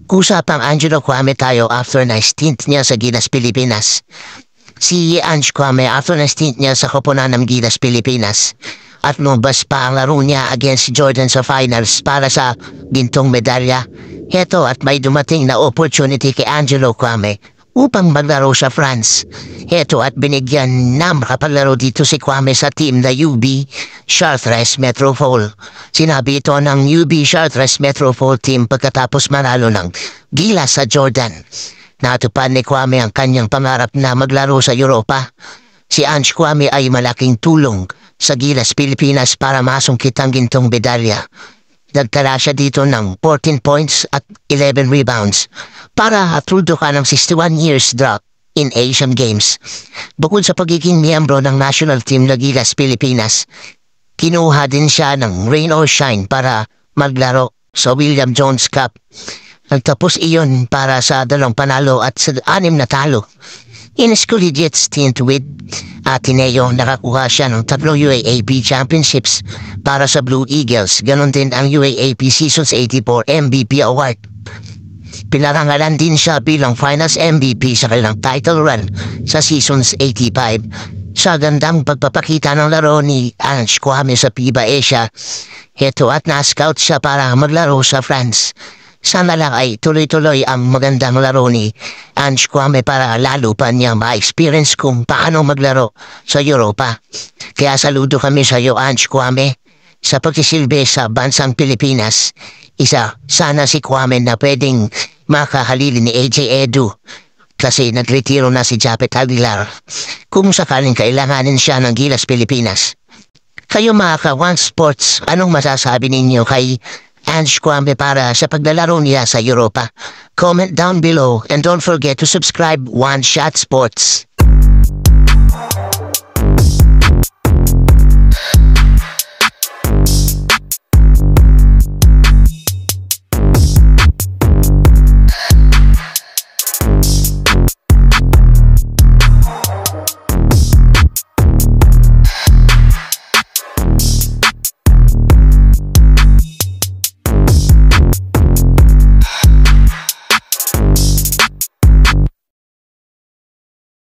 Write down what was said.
Usapang Angelo Kwame tayo after na stint niya sa Gilas Pilipinas. Si Ange Kwame after na stint niya sa koponan ng Gilas Pilipinas at lumabas pa ang laro niya against Jordan sa finals para sa gintong medalya. Heto at may dumating na opportunity kay Angelo Kwame upang maglaro sa France. Heto at binigyan na makapaglaro dito si Kwame sa team na UB Chartres Metropole. Sinabi ito ng UB Chartres Metropole team pagkatapos manalo ng Gilas sa Jordan. Natupad ni Kwame ang kanyang pangarap na maglaro sa Europa. Si Ange Kwame ay malaking tulong sa Gilas Pilipinas para masungkit ang gintong medalya. Nagtala siya dito ng 14 points at 11 rebounds para trudukan ng 61 years drop in Asian Games. Bukod sa pagiging miyembro ng national team ng Gilas Pilipinas, kinuha din siya ng rain or shine para maglaro sa William Jones Cup. Nagtapos iyon para sa 2 panalo at sa 6 na talo. In his collegiate stint with Ateneo, nakakuha siya ng 3 UAAP championships para sa Blue Eagles. Ganon din ang UAAP Seasons 84 MVP Award. Pinarangalan din siya bilang Finals MVP sa kanilang title run sa Seasons 85. Sa gandang pagpapakita ng laro ni Ange Kwame sa FIBA Asia, heto at na-scout siya para maglaro sa France. Sana lang ay tuloy-tuloy ang magandang laro ni Ange Kwame para lalo pa niya ma-experience kung paano maglaro sa Europa. Kaya saludo kami sa iyo, Ange Kwame, sa pagsisilbi sa bansang Pilipinas. Sana si Kwame na pwedeng makahalili ni AJ Edu kasi nagretiro na si Japet Aguilar kung sakaling kailanganin siya ng Gilas Pilipinas. Kayo mga ka-One Sports, anong masasabi ninyo kay Ange Kwame para sa paglalaro niya sa Europa? Comment down below and don't forget to subscribe One Shot Sports.